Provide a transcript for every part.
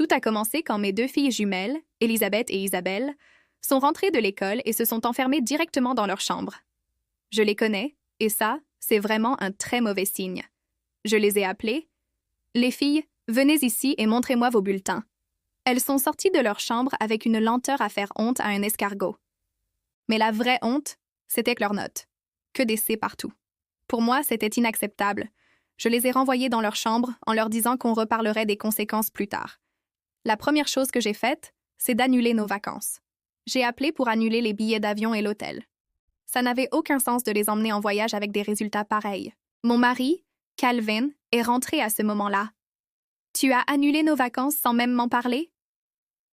Tout a commencé quand mes deux filles jumelles, Elisabeth et Isabelle, sont rentrées de l'école et se sont enfermées directement dans leur chambre. Je les connais, et ça, c'est vraiment un très mauvais signe. Je les ai appelées. Les filles, venez ici et montrez-moi vos bulletins. Elles sont sorties de leur chambre avec une lenteur à faire honte à un escargot. Mais la vraie honte, c'était que leurs notes. Que des C partout. Pour moi, c'était inacceptable. Je les ai renvoyées dans leur chambre en leur disant qu'on reparlerait des conséquences plus tard. La première chose que j'ai faite, c'est d'annuler nos vacances. J'ai appelé pour annuler les billets d'avion et l'hôtel. Ça n'avait aucun sens de les emmener en voyage avec des résultats pareils. Mon mari, Calvin, est rentré à ce moment-là. « Tu as annulé nos vacances sans même m'en parler ?»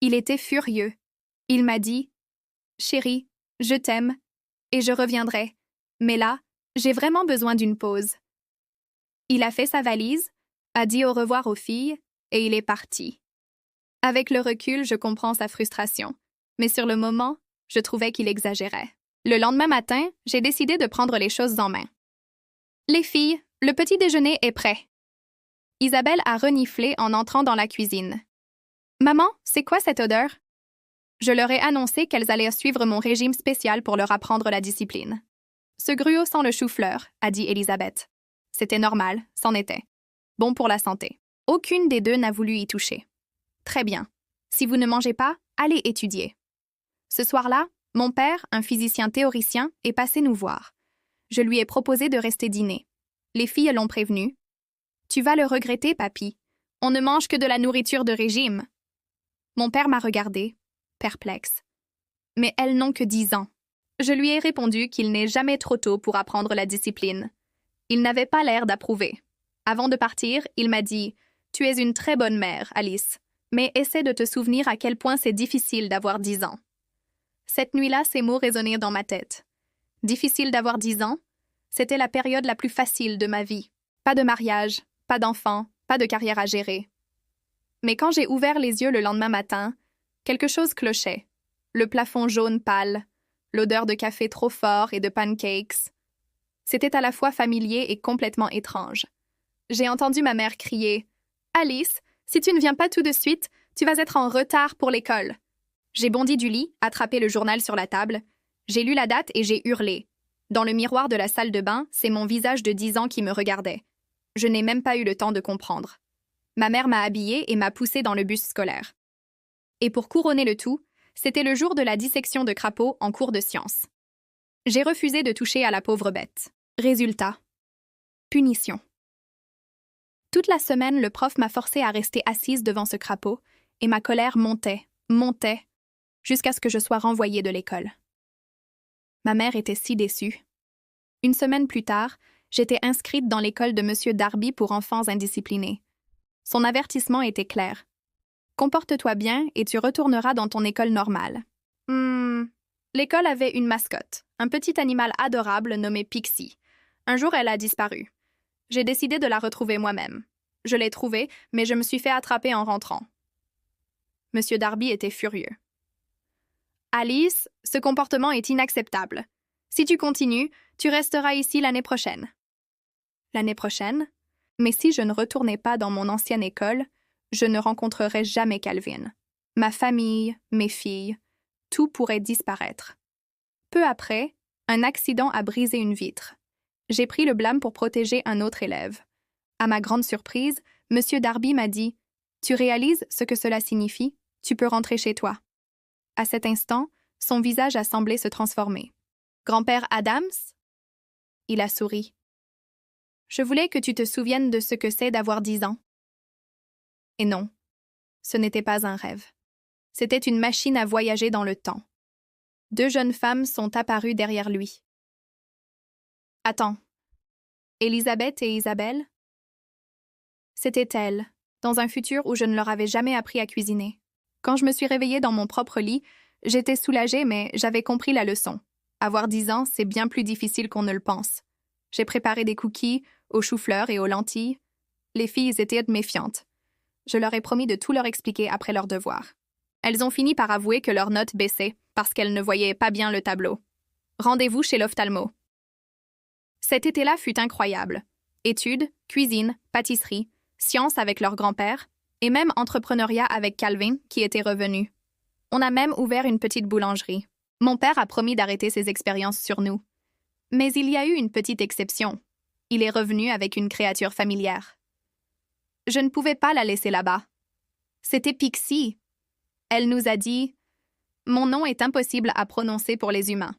Il était furieux. Il m'a dit « Chérie, je t'aime, et je reviendrai. Mais là, j'ai vraiment besoin d'une pause. » Il a fait sa valise, a dit au revoir aux filles, et il est parti. Avec le recul, je comprends sa frustration. Mais sur le moment, je trouvais qu'il exagérait. Le lendemain matin, j'ai décidé de prendre les choses en main. « Les filles, le petit déjeuner est prêt. » Isabelle a reniflé en entrant dans la cuisine. « Maman, c'est quoi cette odeur? » Je leur ai annoncé qu'elles allaient suivre mon régime spécial pour leur apprendre la discipline. « Ce gruau sent le chou-fleur, » a dit Elisabeth. C'était normal, c'en était. Bon pour la santé. Aucune des deux n'a voulu y toucher. Très bien. Si vous ne mangez pas, allez étudier. Ce soir-là, mon père, un physicien théoricien, est passé nous voir. Je lui ai proposé de rester dîner. Les filles l'ont prévenu. « Tu vas le regretter, papy. On ne mange que de la nourriture de régime. » Mon père m'a regardé, perplexe. Mais elles n'ont que 10 ans. Je lui ai répondu qu'il n'est jamais trop tôt pour apprendre la discipline. Il n'avait pas l'air d'approuver. Avant de partir, il m'a dit « Tu es une très bonne mère, Alice, mais essaie de te souvenir à quel point c'est difficile d'avoir 10 ans. » Cette nuit-là, ces mots résonnèrent dans ma tête. Difficile d'avoir 10 ans, c'était la période la plus facile de ma vie. Pas de mariage, pas d'enfants, pas de carrière à gérer. Mais quand j'ai ouvert les yeux le lendemain matin, quelque chose clochait. Le plafond jaune pâle, l'odeur de café trop fort et de pancakes. C'était à la fois familier et complètement étrange. J'ai entendu ma mère crier « Alice, si tu ne viens pas tout de suite, tu vas être en retard pour l'école. » J'ai bondi du lit, attrapé le journal sur la table. J'ai lu la date et j'ai hurlé. Dans le miroir de la salle de bain, c'est mon visage de 10 ans qui me regardait. Je n'ai même pas eu le temps de comprendre. Ma mère m'a habillée et m'a poussée dans le bus scolaire. Et pour couronner le tout, c'était le jour de la dissection de crapauds en cours de sciences. J'ai refusé de toucher à la pauvre bête. Résultat. Punition. Toute la semaine, le prof m'a forcée à rester assise devant ce crapaud, et ma colère montait, jusqu'à ce que je sois renvoyée de l'école. Ma mère était si déçue. Une semaine plus tard, j'étais inscrite dans l'école de M. Darby pour enfants indisciplinés. Son avertissement était clair. « Comporte-toi bien et tu retourneras dans ton école normale. » L'école avait une mascotte, un petit animal adorable nommé Pixie. Un jour, elle a disparu. J'ai décidé de la retrouver moi-même. Je l'ai trouvée, mais je me suis fait attraper en rentrant. M. Darby était furieux. « Alice, ce comportement est inacceptable. Si tu continues, tu resteras ici l'année prochaine. » L'année prochaine? Mais si je ne retournais pas dans mon ancienne école, je ne rencontrerais jamais Calvin. Ma famille, mes filles, tout pourrait disparaître. Peu après, un accident a brisé une vitre. J'ai pris le blâme pour protéger un autre élève. À ma grande surprise, M. Darby m'a dit « Tu réalises ce que cela signifie? Tu peux rentrer chez toi. » À cet instant, son visage a semblé se transformer. « Grand-père Adams ?» Il a souri. « Je voulais que tu te souviennes de ce que c'est d'avoir 10 ans. » Et non, ce n'était pas un rêve. C'était une machine à voyager dans le temps. 2 jeunes femmes sont apparues derrière lui. « Attends. Elisabeth et Isabelle ?» C'était elles, dans un futur où je ne leur avais jamais appris à cuisiner. Quand je me suis réveillée dans mon propre lit, j'étais soulagée, mais j'avais compris la leçon. Avoir 10 ans, c'est bien plus difficile qu'on ne le pense. J'ai préparé des cookies, aux choux-fleurs et aux lentilles. Les filles étaient méfiantes. Je leur ai promis de tout leur expliquer après leur devoir. Elles ont fini par avouer que leurs notes baissaient parce qu'elles ne voyaient pas bien le tableau. Rendez-vous chez l'ophtalmo. Cet été-là fut incroyable. Études, cuisine, pâtisserie, sciences avec leur grand-père. Et même entrepreneuriat avec Calvin, qui était revenu. On a même ouvert une petite boulangerie. Mon père a promis d'arrêter ses expériences sur nous. Mais il y a eu une petite exception. Il est revenu avec une créature familière. Je ne pouvais pas la laisser là-bas. C'était Pixie. Elle nous a dit « Mon nom est impossible à prononcer pour les humains.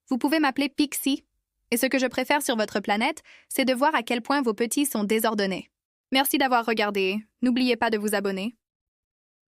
Vous pouvez m'appeler Pixie. Et ce que je préfère sur votre planète, c'est de voir à quel point vos petits sont désordonnés. » Merci d'avoir regardé. N'oubliez pas de vous abonner.